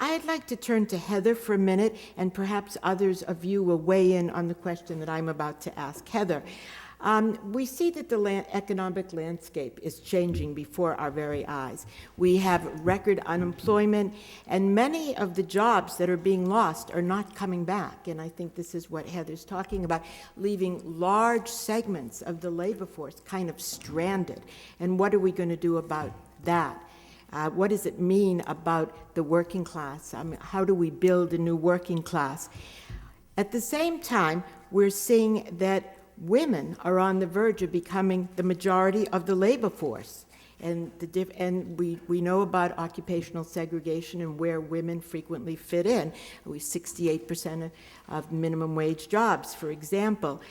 I'd like to turn to Heather for a minute, and perhaps others of you will weigh in on the question that I'm about to ask Heather. We see that the economic landscape is changing before our very eyes. We have record unemployment, and many of the jobs that are being lost are not coming back. And I think this is what Heather's talking about, leaving large segments of the labor force kind of stranded. And what are we going to do about that? What does it mean about the working class? How do we build a new working class? At the same time, we're seeing that women are on the verge of becoming the majority of the labor force. And, we know about occupational segregation and where women frequently fit in. We 68% of minimum wage jobs, for example.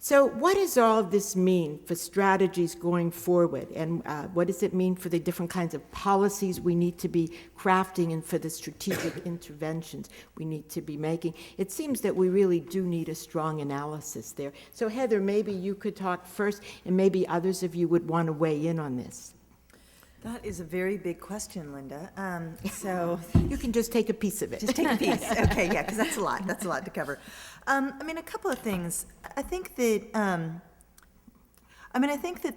So what does all of this mean for strategies going forward? And what does it mean for the different kinds of policies we need to be crafting and for the strategic interventions we need to be making? It seems that we really do need a strong analysis there. So Heather, maybe you could talk first, and maybe others of you would want to weigh in on this. That is a very big question, Linda. So you can just take a piece of it. Just take a piece. Okay, yeah, because that's a lot. That's a lot to cover. A couple of things. I think that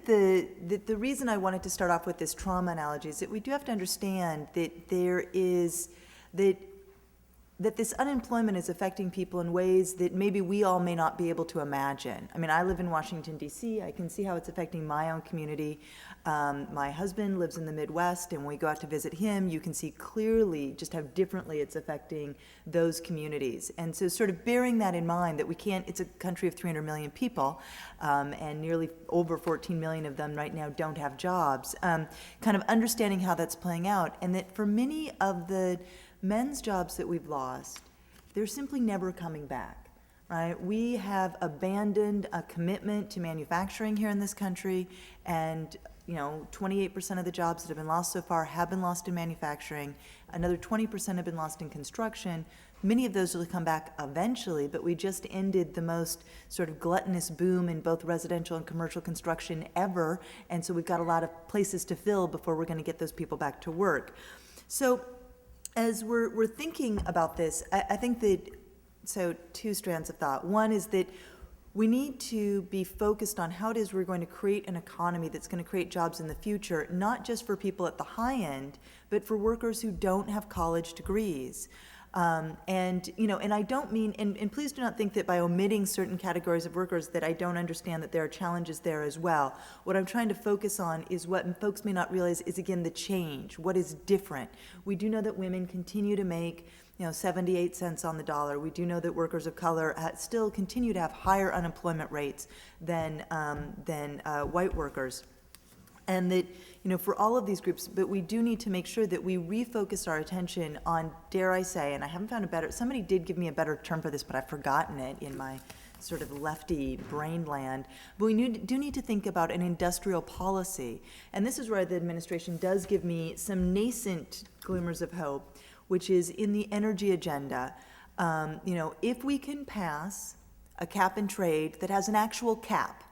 the reason I wanted to start off with this trauma analogy is that we do have to understand that that this unemployment is affecting people in ways that maybe we all may not be able to imagine. I live in Washington, D.C. I can see how it's affecting my own community. My husband lives in the Midwest, and when we go out to visit him, you can see clearly just how differently it's affecting those communities. And so sort of bearing that in mind, that it's a country of 300 million people, and nearly over 14 million of them right now don't have jobs, kind of understanding how that's playing out, and that for many of the men's jobs that we've lost, they're simply never coming back, right? We have abandoned a commitment to manufacturing here in this country, and 28% of the jobs that have been lost so far have been lost in manufacturing. Another 20% have been lost in construction. Many of those will come back eventually, but we just ended the most sort of gluttonous boom in both residential and commercial construction ever, and so we've got a lot of places to fill before we're going to get those people back to work. So as we're thinking about this, I think that, so two strands of thought. One is that we need to be focused on how it is we're going to create an economy that's going to create jobs in the future, not just for people at the high end, but for workers who don't have college degrees. And I don't mean, and please do not think that by omitting certain categories of workers that I don't understand that there are challenges there as well. What I'm trying to focus on is what folks may not realize is, again, the change, what is different. We do know that women continue to make 78 cents on the dollar. We do know that workers of color still continue to have higher unemployment rates than white workers. And that, for all of these groups, but we do need to make sure that we refocus our attention on, dare I say, and I haven't found somebody did give me a better term for this, but I've forgotten it in my sort of lefty brain land. But we do need to think about an industrial policy. And this is where the administration does give me some nascent glimmers of hope, which is in the energy agenda. If we can pass a cap and trade that has an actual cap,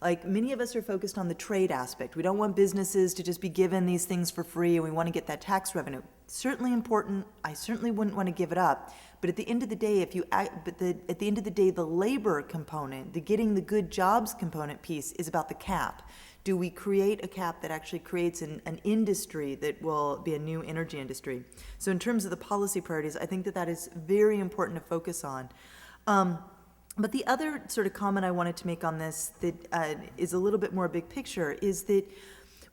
like many of us are focused on the trade aspect. We don't want businesses to just be given these things for free, and we want to get that tax revenue. Certainly important. I certainly wouldn't want to give it up. But at the end of the day, the labor component, the getting the good jobs component piece is about the cap. Do we create a cap that actually creates an industry that will be a new energy industry? So in terms of the policy priorities, I think that is very important to focus on. But the other sort of comment I wanted to make on this that is a little bit more big picture is that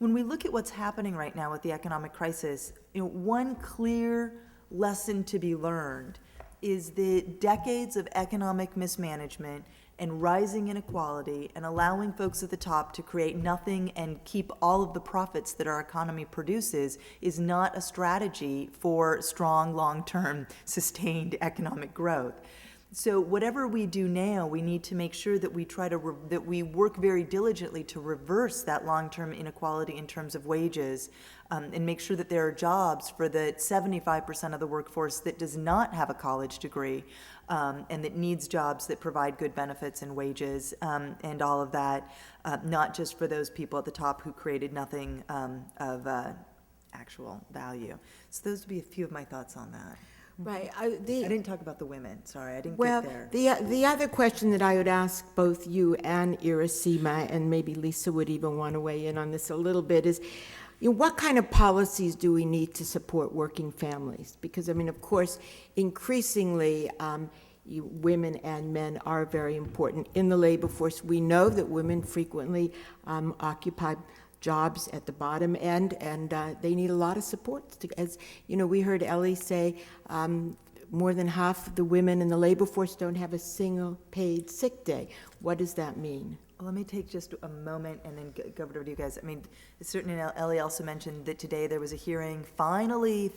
when we look at what's happening right now with the economic crisis, one clear lesson to be learned is that decades of economic mismanagement and rising inequality and allowing folks at the top to create nothing and keep all of the profits that our economy produces is not a strategy for strong, long-term, sustained economic growth. So whatever we do now, we need to make sure that we work very diligently to reverse that long-term inequality in terms of wages, and make sure that there are jobs for the 75% of the workforce that does not have a college degree, and that needs jobs that provide good benefits and wages, and all of that, not just for those people at the top who created nothing of actual value. So those would be a few of my thoughts on that. Right. I didn't talk about the women, sorry, I didn't Well, get there. the other question that I would ask both you and Irasima, and maybe Lisa would even want to weigh in on this a little bit, is what kind of policies do we need to support working families? Because, I mean, of course, increasingly, women and men are very important in the labor force. We know that women frequently occupy jobs at the bottom end, and they need a lot of support. As you know, we heard Ellie say, more than half of the women in the labor force don't have a single paid sick day. What does that mean? Well, let me take just a moment and then go over to you guys. I mean, certainly Ellie also mentioned that today there was a hearing, finally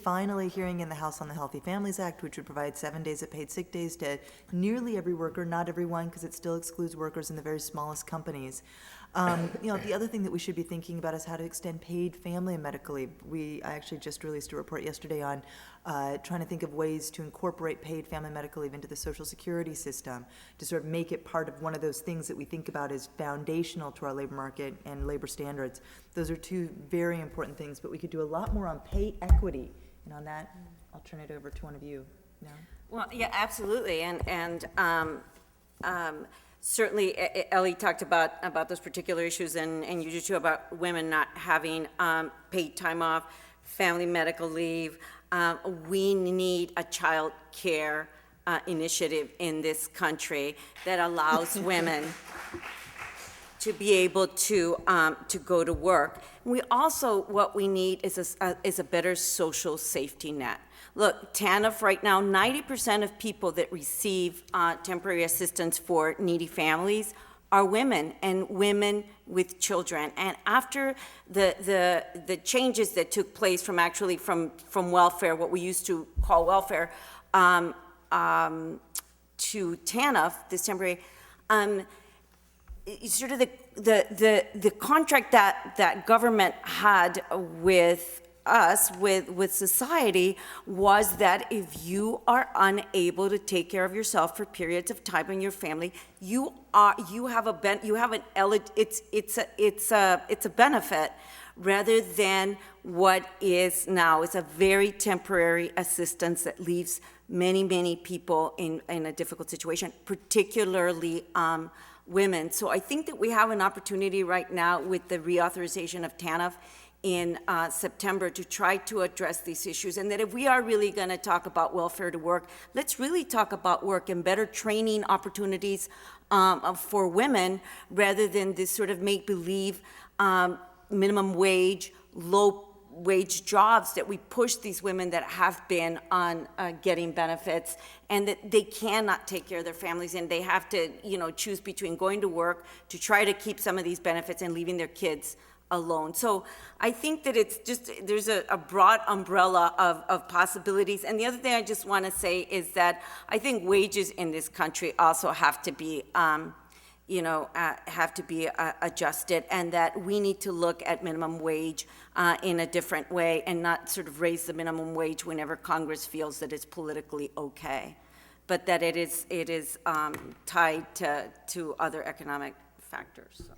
hearing in the House on the Healthy Families Act, which would provide 7 days of paid sick days to nearly every worker, not everyone, because it still excludes workers in the very smallest companies. The other thing that we should be thinking about is how to extend paid family and medical leave. I actually just released a report yesterday on trying to think of ways to incorporate paid family and medical leave into the Social Security system to sort of make it part of one of those things that we think about as foundational to our labor market and labor standards. Those are two very important things, but we could do a lot more on pay equity. And on that, I'll turn it over to one of you. No? Well, yeah, absolutely, and certainly Ellie talked about those particular issues, and you did too, about women not having paid time off, family medical leave. We need a child care initiative in this country that allows women to be able to go to work. We also, what we need is a better social safety net. Look, TANF right now, 90% of people that receive temporary assistance for needy families are women, and women with children. And after the changes that took place from welfare, what we used to call welfare, to TANF, this temporary, sort of the contract that government had with us, with society, was that if you are unable to take care of yourself for periods of time in your family, it's a benefit, rather than what is now. It's a very temporary assistance that leaves many people in a difficult situation, particularly women. So I think that we have an opportunity right now with the reauthorization of TANF in September to try to address these issues, and that if we are really going to talk about welfare to work, let's really talk about work and better training opportunities for women, rather than this sort of make-believe minimum wage, low-wage jobs that we push these women that have been on getting benefits, and that they cannot take care of their families, and they have to, choose between going to work to try to keep some of these benefits and leaving their kids alone. So I think that it's just, there's a broad umbrella of possibilities. And the other thing I just want to say is that I think wages in this country also have to be, adjusted, and that we need to look at minimum wage in a different way, and not sort of raise the minimum wage whenever Congress feels that it's politically okay, but that it is tied to other economic factors. So.